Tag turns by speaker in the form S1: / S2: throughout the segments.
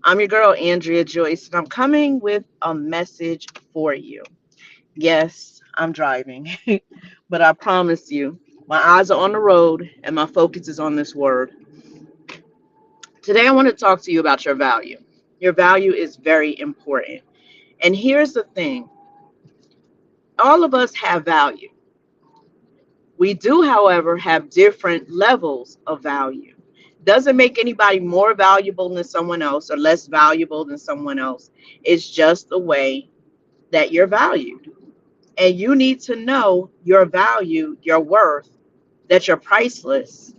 S1: I'm your girl, Andrea Joyce, and I'm coming with a message for you. Yes, I'm driving, but I promise you, my eyes are on the road and my focus is on this word. Today, I want to talk to you about your value. Your value is very important. And here's the thing, all of us have value. We do, however, have different levels of value. Doesn't make anybody more valuable than someone else or less valuable than someone else. It's just the way that you're valued. And you need to know your value, your worth, that you're priceless,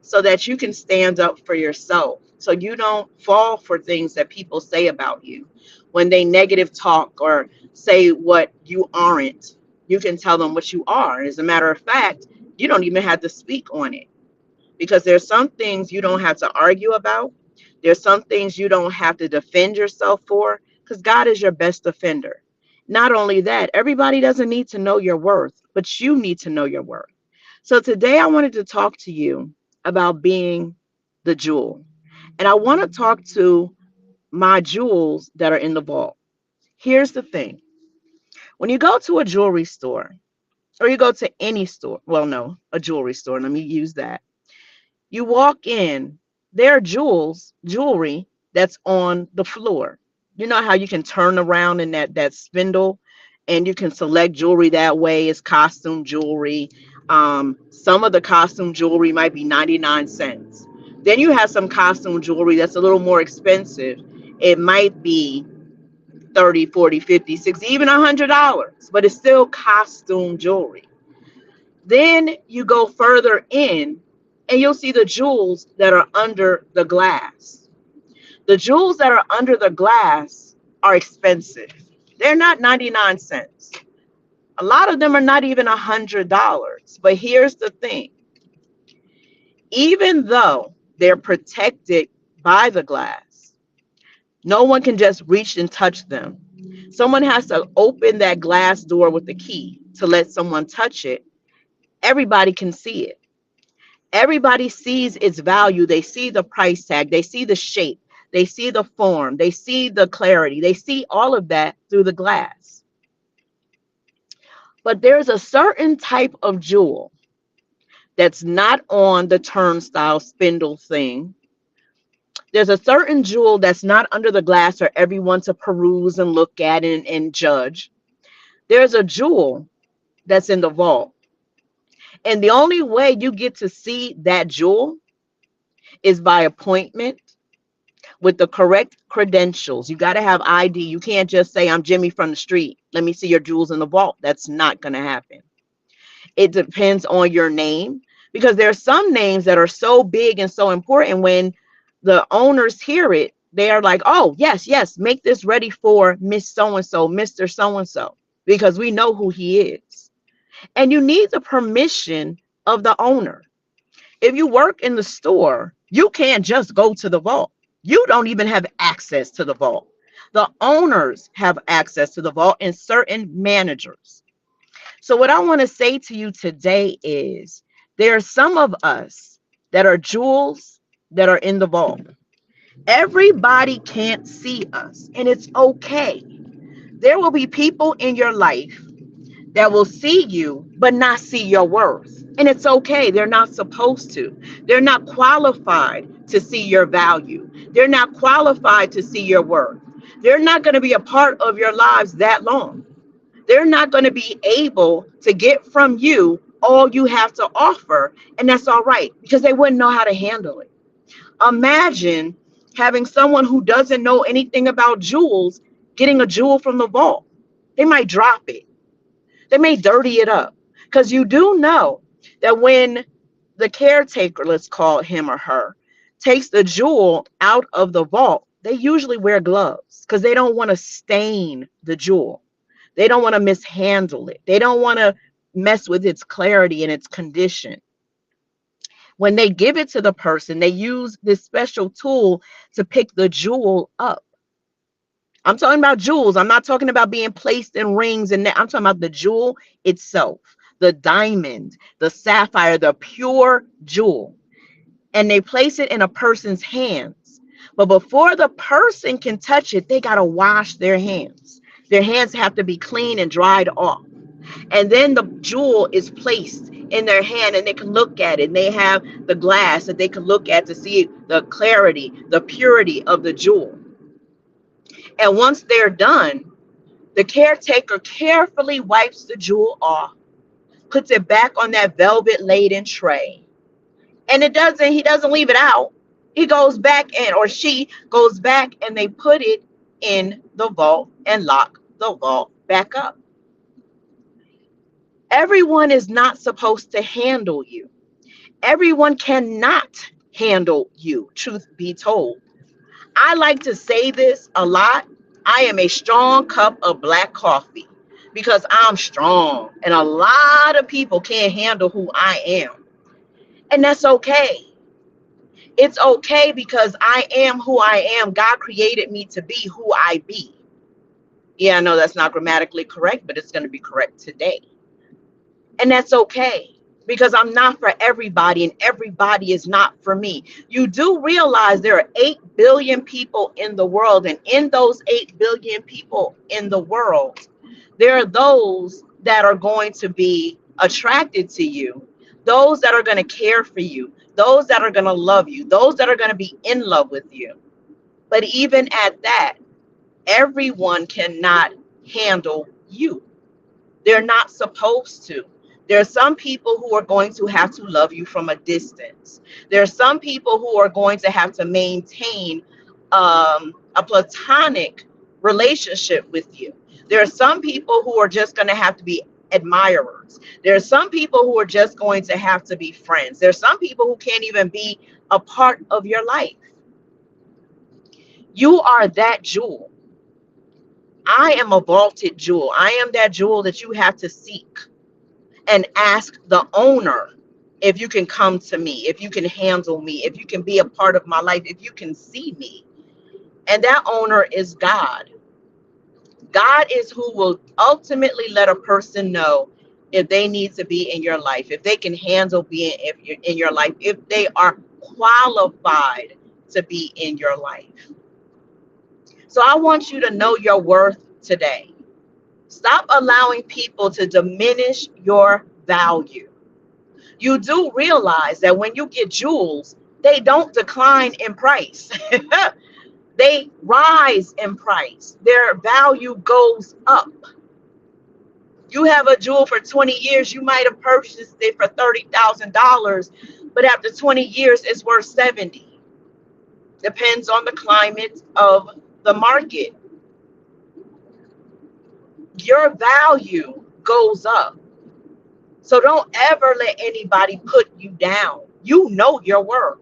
S1: so that you can stand up for yourself. So you don't fall for things that people say about you. When they negative talk or say what you aren't, you can tell them what you are. As a matter of fact, you don't even have to speak on it, because there's some things you don't have to argue about. There's some things you don't have to defend yourself for, because God is your best defender. Not only that, everybody doesn't need to know your worth, but you need to know your worth. So today I wanted to talk to you about being the jewel. And I want to talk to my jewels that are in the vault. Here's the thing. When you go to a jewelry store, or you go to any store, well, no, a jewelry store, let me use that. You walk in, there are jewelry that's on the floor. You know how you can turn around in that spindle and you can select jewelry that way. It's costume jewelry. Some of the costume jewelry might be 99 cents. Then you have some costume jewelry that's a little more expensive. It might be 30, 40, 50, 60, even $100, but it's still costume jewelry. Then you go further in and you'll see the jewels that are under the glass. The jewels that are under the glass are expensive. They're not 99 cents. A lot of them are not even $100. But here's the thing, even though they're protected by the glass, no one can just reach and touch them. Someone has to open that glass door with the key to let someone touch it. Everybody can see it. Everybody sees its value. They see the price tag, they see the shape, they see the form, they see the clarity, they see all of that through the glass. But there's a certain type of jewel that's not on the turnstile spindle thing. There's a certain jewel that's not under the glass for everyone to peruse and look at and judge. There's a jewel that's in the vault. And the only way you get to see that jewel is by appointment with the correct credentials. You got to have ID. You can't just say, I'm Jimmy from the street. Let me see your jewels in the vault. That's not going to happen. It depends on your name, because there are some names that are so big and so important. When the owners hear it, they are like, oh, yes, yes, make this ready for Miss So-and-so, Mr. So-and-so, because we know who he is. And you need the permission of the owner. If you work in the store, you can't just go to the vault. You don't even have access to the vault. The owners have access to the vault and certain managers. So, what I want to say to you today is there are some of us that are jewels that are in the vault. Everybody can't see us, and it's okay. There will be people in your life that will see you but not see your worth. And it's okay. They're not supposed to. They're not qualified to see your value. They're not qualified to see your worth. They're not going to be a part of your lives that long. They're not going to be able to get from you all you have to offer. And that's all right, because they wouldn't know how to handle it. Imagine having someone who doesn't know anything about jewels getting a jewel from the vault. They might drop it. They may dirty it up, because you do know that when the caretaker, let's call him or her, takes the jewel out of the vault, they usually wear gloves because they don't want to stain the jewel. They don't want to mishandle it. They don't want to mess with its clarity and its condition. When they give it to the person, they use this special tool to pick the jewel up. I'm talking about jewels. I'm not talking about being placed in rings and I'm talking about the jewel itself, the diamond, the sapphire, the pure jewel. And they place it in a person's hands. But before the person can touch it, they got to wash their hands. Their hands have to be clean and dried off. And then the jewel is placed in their hand and they can look at it. And they have the glass that they can look at to see the clarity, the purity of the jewel. And once they're done, the caretaker carefully wipes the jewel off, puts it back on that velvet laden tray. And he doesn't leave it out. He goes back in, or she goes back, and they put it in the vault and lock the vault back up. Everyone is not supposed to handle you. Everyone cannot handle you, truth be told. I like to say this a lot. I am a strong cup of black coffee because I'm strong, and a lot of people can't handle who I am. And that's okay. It's okay because I am who I am. God created me to be who I be. Yeah, I know that's not grammatically correct, but it's going to be correct today. And that's okay because I'm not for everybody and everybody is not for me. You do realize there are 8 billion people in the world, and in those 8 billion people in the world, there are those that are going to be attracted to you, those that are going to care for you, those that are going to love you, those that are going to be in love with you. But even at that, everyone cannot handle you. They're not supposed to. There are some people who are going to have to love you from a distance. There are some people who are going to have to maintain a platonic relationship with you. There are some people who are just going to have to be admirers. There are some people who are just going to have to be friends. There are some people who can't even be a part of your life. You are that jewel. I am a vaulted jewel. I am that jewel that you have to seek and ask the owner if you can come to me, if you can handle me, if you can be a part of my life, if you can see me. And that owner is God. God is who will ultimately let a person know if they need to be in your life, if they can handle being in your life, if they are qualified to be in your life. So I want you to know your worth today. Stop allowing people to diminish your value. You do realize that when you get jewels, they don't decline in price. They rise in price. Their value goes up. You have a jewel for 20 years, you might have purchased it for $30,000, but after 20 years, it's worth 70. Depends on the climate of the market. Your value goes up. So don't ever let anybody put you down. You know your worth.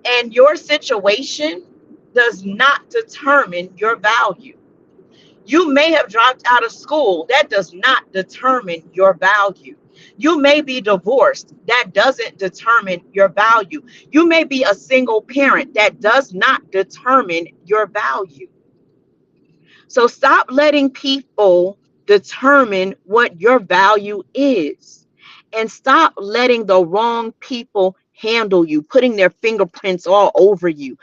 S1: And your situation does not determine your value. You may have dropped out of school. That does not determine your value. You may be divorced. That doesn't determine your value. You may be a single parent. That does not determine your value. So stop letting people determine what your value is. And stop letting the wrong people handle you, putting their fingerprints all over you,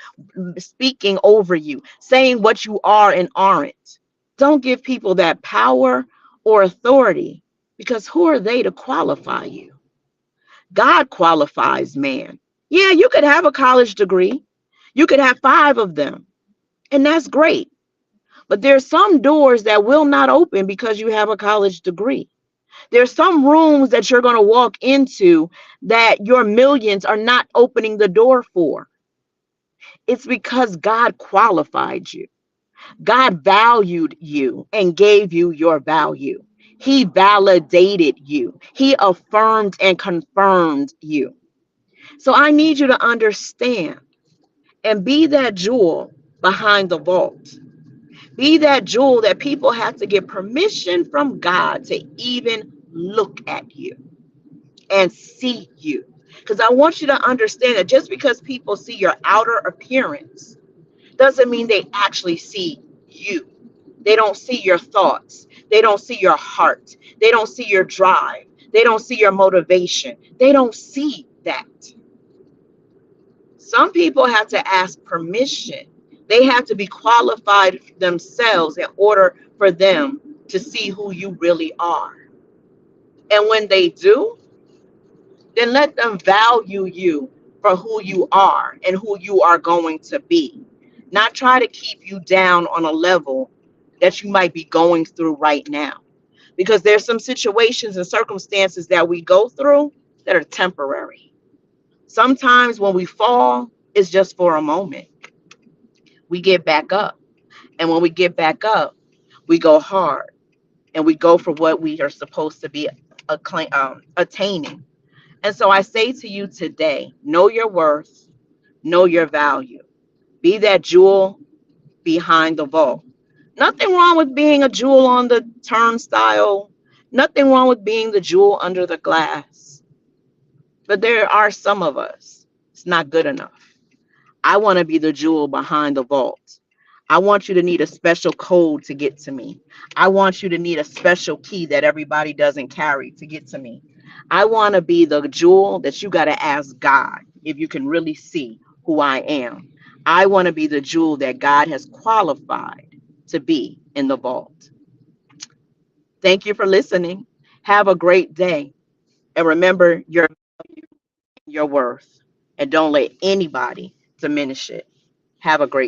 S1: speaking over you, saying what you are and aren't. Don't give people that power or authority, because who are they to qualify you? God qualifies man. Yeah, you could have a college degree. You could have 5 of them, and that's great. But there's some doors that will not open because you have a college degree. There's some rooms that you're going to walk into that your millions are not opening the door for. It's because God qualified you. God valued you and gave you your value. He validated you. He affirmed and confirmed you. So I need you to understand and be that jewel behind the vault. Be that jewel that people have to get permission from God to even look at you and see you. Because I want you to understand that just because people see your outer appearance doesn't mean they actually see you. They don't see your thoughts. They don't see your heart. They don't see your drive. They don't see your motivation. They don't see that. Some people have to ask permission. They have to be qualified themselves in order for them to see who you really are. And when they do, then let them value you for who you are and who you are going to be. Not try to keep you down on a level that you might be going through right now. Because there's some situations and circumstances that we go through that are temporary. Sometimes when we fall, it's just for a moment. We get back up. And when we get back up, we go hard and we go for what we are supposed to be attaining. And so I say to you today, know your worth, know your value. Be that jewel behind the vault. Nothing wrong with being a jewel on the turnstile. Nothing wrong with being the jewel under the glass. But there are some of us, it's not good enough. I want to be the jewel behind the vault. I want you to need a special code to get to me. I want you to need a special key that everybody doesn't carry to get to me. I want to be the jewel that you got to ask God if you can really see who I am. I want to be the jewel that God has qualified to be in the vault. Thank you for listening. Have a great day. And remember your worth. And don't let anybody diminish it. Have a great